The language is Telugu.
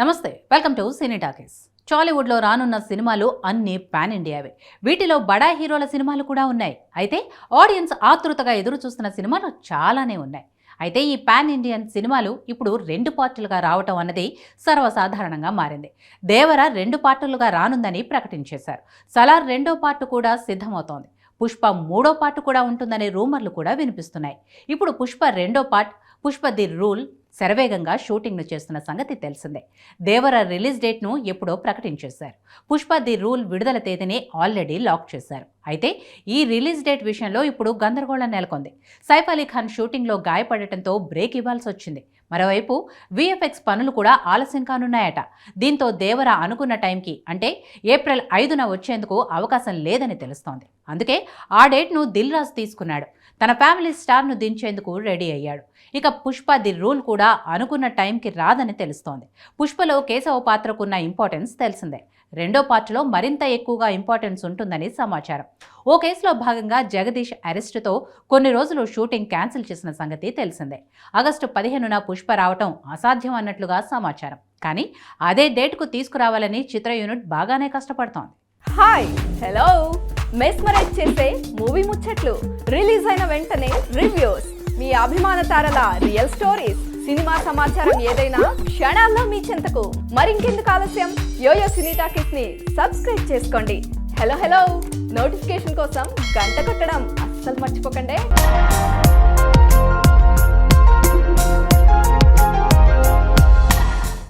నమస్తే, వెల్కమ్ టు సినీ టాకీస్. టాలీవుడ్లో రానున్న సినిమాలు అన్ని పాన్ ఇండియావే. వీటిలో బడా హీరోల సినిమాలు కూడా ఉన్నాయి. అయితే ఆడియన్స్ ఆతృతగా ఎదురు చూస్తున్న సినిమాలు చాలానే ఉన్నాయి. అయితే ఈ పాన్ ఇండియన్ సినిమాలు ఇప్పుడు 2 పార్టులుగా రావటం అన్నది సర్వసాధారణంగా మారింది. దేవర 2 పార్టులుగా రానుందని ప్రకటించేశారు. సలార్ 2వ పార్టు కూడా సిద్ధమవుతోంది. పుష్ప 3వ పార్టు కూడా ఉంటుందనే రూమర్లు కూడా వినిపిస్తున్నాయి. ఇప్పుడు పుష్ప 2వ పార్ట్ పుష్ప ది రూల్ శరవేగంగా షూటింగ్ను చేస్తున్న సంగతి తెలిసిందే. దేవర రిలీజ్ డేట్ను ఎప్పుడో ప్రకటించేశారు. పుష్ప ది రూల్ విడుదల తేదీని ఆల్రెడీ లాక్ చేశారు. అయితే ఈ రిలీజ్ డేట్ విషయంలో ఇప్పుడు గందరగోళం నెలకొంది. సైఫ్ అలీ ఖాన్ షూటింగ్లో గాయపడటంతో బ్రేక్ ఇవ్వాల్సి వచ్చింది. మరోవైపు విఎఫ్ఎక్స్ పనులు కూడా ఆలస్యం కానున్నాయట. దీంతో దేవర అనుకున్న టైంకి అంటే ఏప్రిల్ 5న వచ్చేందుకు అవకాశం లేదని తెలుస్తోంది. అందుకే ఆ డేట్ను దిల్ రాజు తీసుకున్నాడు. తన ఫ్యామిలీ స్టార్ను దించేందుకు రెడీ అయ్యాడు. ఇక పుష్ప ది రూల్ కూడా అనుకున్న టైంకి రాదని తెలుస్తోంది. పుష్పలో కేశవ పాత్రకున్న ఇంపార్టెన్స్ తెలిసిందే. 2వ పార్టులో మరింత ఎక్కువగా ఇంపార్టెన్స్ ఉంటుందని సమాచారం. ఓ కేసులో భాగంగా జగదీష్ అరెస్టుతో కొన్ని రోజులు షూటింగ్ క్యాన్సిల్ చేసిన సంగతి తెలిసిందే. ఆగస్టు 15న పుష్ప రావటం అసాధ్యం అన్నట్లుగా సమాచారం. కానీ అదే డేట్కు తీసుకురావాలని చిత్ర యూనిట్ బాగానే కష్టపడుతోంది. హాయ్, హలో, మెస్మరైజ్ చేసే మూవీ ముచ్చట్లు, రిలీజ్ అయిన వెంటనే రివ్యూస్, మీ అభిమాన తారల రియల్ స్టోరీస్, సినిమా సమాచారం ఏదైనా క్షణాల్లో మీ చెంతకు. మరింకెందుకు ఆలస్యం, యోయో సినీ టాకీస్ ని సబ్స్క్రైబ్ చేసుకోండి. హలో హలో నోటిఫికేషన్ కోసం గంట కొట్టడం అస్సలు మర్చిపోకండి.